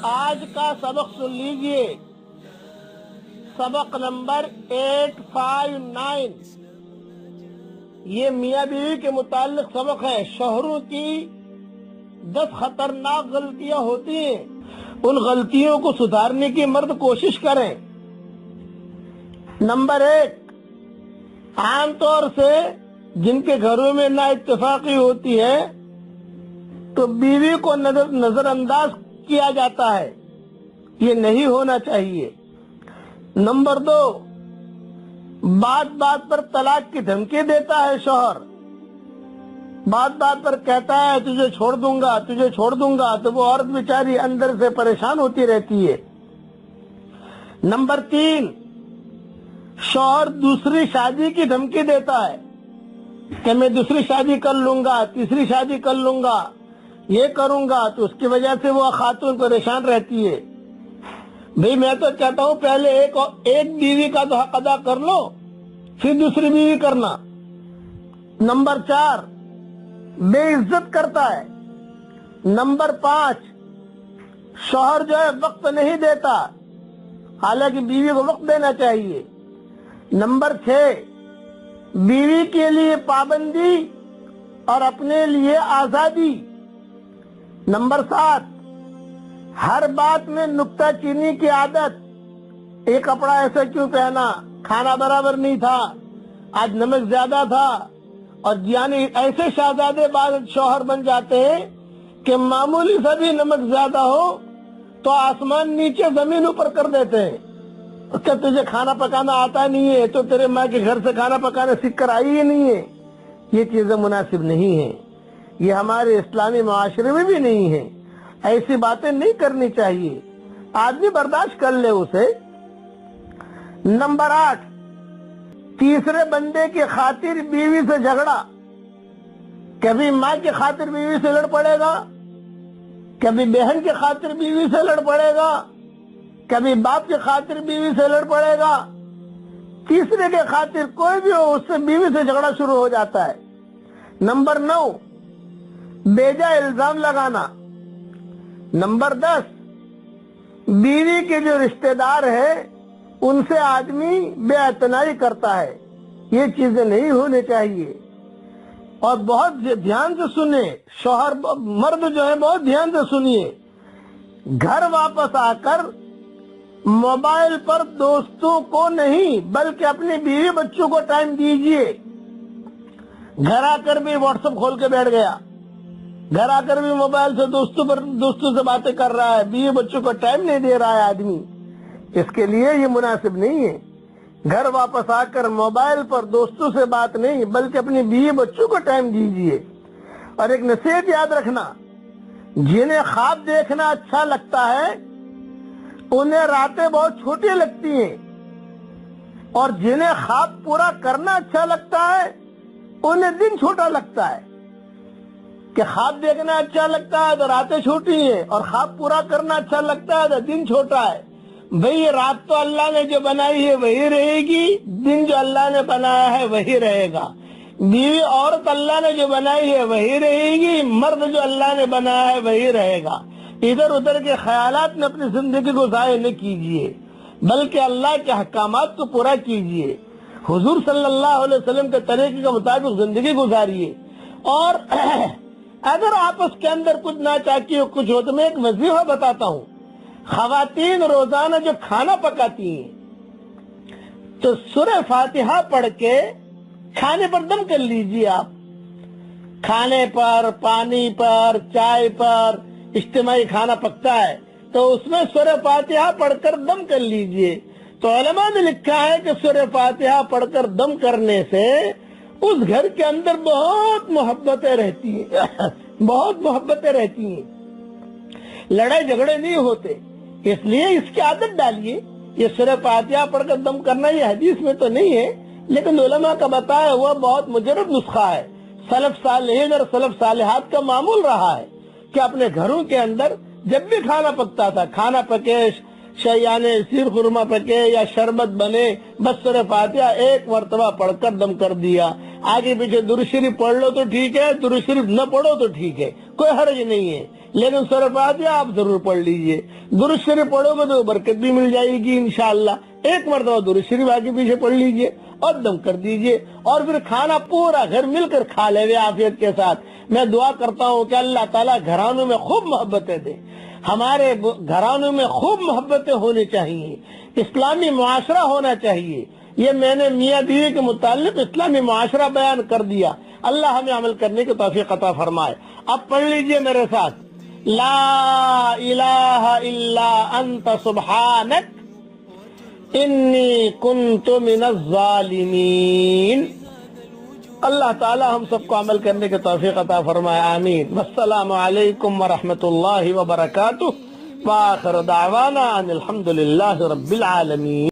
آج کا سبق سن لیجئے، سبق نمبر 859۔ یہ میاں بیوی کے متعلق سبق ہے۔ شوہروں کی 10 خطرناک غلطیاں ہوتی ہیں، ان غلطیوں کو سدھارنے کی مرد کوشش کریں۔ نمبر 1، عام طور سے جن کے گھروں میں نا اتفاقی ہوتی ہے تو بیوی کو نظر انداز کیا جاتا ہے، یہ نہیں ہونا چاہیے۔ نمبر 2، بات بات پر طلاق کی دھمکی دیتا ہے شوہر، بات بات پر کہتا ہے تجھے چھوڑ دوں گا تجھے چھوڑ دوں گا، تو وہ عورت بیچاری اندر سے پریشان ہوتی رہتی ہے۔ نمبر 3، شوہر دوسری شادی کی دھمکی دیتا ہے کہ میں دوسری شادی کر لوں گا، تیسری شادی کر لوں گا، یہ کروں گا، تو اس کی وجہ سے وہ خاتون پریشان رہتی ہے۔ بھئی میں تو چاہتا ہوں پہلے ایک بیوی کا تو حق ادا کر لو، پھر دوسری بیوی کرنا۔ نمبر 4، بے عزت کرتا ہے۔ نمبر 5، شوہر جو ہے وقت نہیں دیتا، حالانکہ بیوی کو وقت دینا چاہیے۔ نمبر 6، بیوی کے لیے پابندی اور اپنے لیے آزادی۔ نمبر 7، ہر بات میں نکتہ چینی کی عادت، یہ کپڑا ایسا کیوں پہنا، کھانا برابر نہیں تھا، آج نمک زیادہ تھا، اور یعنی ایسے شہزادے بعض شوہر بن جاتے ہیں کہ معمولی سا بھی نمک زیادہ ہو تو آسمان نیچے زمین اوپر کر دیتے ہیں کہ تجھے کھانا پکانا آتا نہیں ہے، تو تیرے ماں کے گھر سے کھانا پکانا سیکھ کر آئی ہی نہیں ہے۔ یہ چیزیں مناسب نہیں ہیں، یہ ہمارے اسلامی معاشرے میں بھی نہیں ہے، ایسی باتیں نہیں کرنی چاہیے، آدمی برداشت کر لے اسے۔ نمبر 8، تیسرے بندے کی خاطر بیوی سے جھگڑا، کبھی ماں کی خاطر بیوی سے لڑ پڑے گا، کبھی بہن کی خاطر بیوی سے لڑ پڑے گا، کبھی باپ کی خاطر بیوی سے لڑ پڑے گا، تیسرے کے خاطر کوئی بھی ہو اس سے بیوی سے جھگڑا شروع ہو جاتا ہے۔ نمبر 9، بیجا الزام لگانا۔ نمبر 10، بیوی کے جو رشتہ دار ہے ان سے آدمی بے اعتنائی کرتا ہے، یہ چیزیں نہیں ہونی چاہیے۔ اور بہت دھیان سے سنیں، شوہر مرد جو ہے بہت دھیان سے سنیے، گھر واپس آ کر موبائل پر دوستوں کو نہیں بلکہ اپنی بیوی بچوں کو ٹائم دیجئے۔ گھر آ کر بھی واٹس ایپ کھول کے بیٹھ گیا، گھر آ کر بھی موبائل سے دوستوں سے باتیں کر رہا ہے، بیوی بچوں کو ٹائم نہیں دے رہا ہے آدمی، اس کے لیے یہ مناسب نہیں ہے۔ گھر واپس آ کر موبائل پر دوستوں سے بات نہیں بلکہ اپنی بیوی بچوں کو ٹائم دیجئے۔ اور ایک نصیحت یاد رکھنا، جنہیں خواب دیکھنا اچھا لگتا ہے انہیں راتیں بہت چھوٹی لگتی ہیں، اور جنہیں خواب پورا کرنا اچھا لگتا ہے انہیں دن چھوٹا لگتا ہے۔ کہ خواب دیکھنا اچھا لگتا ہے تو راتیں چھوٹی ہیں، اور خواب پورا کرنا اچھا لگتا ہے تو دن چھوٹا ہے۔ بھئی رات تو اللہ نے جو بنائی ہے وہی رہے گی، دن جو اللہ نے بنایا ہے وہی رہے گا۔ بیوی عورت اللہ نے جو بنائی ہے وہی رہے گی، مرد جو اللہ نے بنایا ہے وہی رہے گا۔ ادھر ادھر کے خیالات میں اپنی زندگی کو ضائع نہ کیجئے، بلکہ اللہ کے احکامات کو پورا کیجئے، حضور صلی اللہ علیہ وسلم کے طریقے کے مطابق زندگی گزاریے۔ اور اگر آپس کے اندر کچھ ناچاکی ہو کچھ ہو تو میں ایک وظیفہ بتاتا ہوں۔ خواتین روزانہ جو کھانا پکاتی ہیں تو سورہ فاتحہ پڑھ کے کھانے پر دم کر لیجئے۔ آپ کھانے پر، پانی پر، چائے پر اجتماعی کھانا پکتا ہے تو اس میں سورہ فاتحہ پڑھ کر دم کر لیجئے۔ تو علماء نے لکھا ہے کہ سورہ فاتحہ پڑھ کر دم کرنے سے اس گھر کے اندر بہت محبتیں رہتی ہیں، بہت محبتیں رہتی ہیں، لڑائی جھگڑے نہیں ہوتے۔ اس لیے اس کی عادت ڈالیے۔ یہ سورہ فاتحہ پڑھ کر دم کرنا یہ حدیث میں تو نہیں ہے، لیکن علماء کا بتایا ہوا بہت مجرب نسخہ ہے۔ سلف صالحین اور سلف صالحات کا معمول رہا ہے کہ اپنے گھروں کے اندر جب بھی کھانا پکتا تھا، کھانا پکے، یعنی سیر خورما پکے یا شربت بنے، بس سورہ فاتحہ ایک مرتبہ پڑھ کر دم کر دیا۔ آگے پیچھے درود شریف پڑھ لو تو ٹھیک ہے، درود شریف نہ پڑھو تو ٹھیک ہے، کوئی حرج نہیں ہے، لیکن سورہ فاتحہ آپ ضرور پڑھ لیجئے. درود شریف پڑھو گے تو برکت بھی مل جائے گی انشاءاللہ. ایک مرتبہ درود شریف آگے پیچھے پڑھ لیجئے اور دم کر دیجئے، اور پھر کھانا پورا گھر مل کر کھا لے عافیت کے ساتھ. میں دعا کرتا ہوں کہ اللہ تعالیٰ گھرانوں میں خوب محبتیں دے. ہمارے گھرانوں میں خوب محبتیں ہونی چاہیے، اسلامی معاشرہ ہونا چاہیے. یہ میں نے میاں بیوی کے متعلق اسلامی معاشرہ بیان کر دیا. اللہ ہمیں عمل کرنے کی توفیق عطا فرمائے. اب پڑھ لیجئے میرے ساتھ، لا الہ الا انت سبحانک انی کنت من الظالمین. اللہ تعالی ہم سب کو عمل کرنے کی توفیق عطا فرمائے. آمین. والسلام علیکم ورحمۃ اللہ وبرکاتہ. وآخر دعوانا ان الحمد للہ رب العالمین.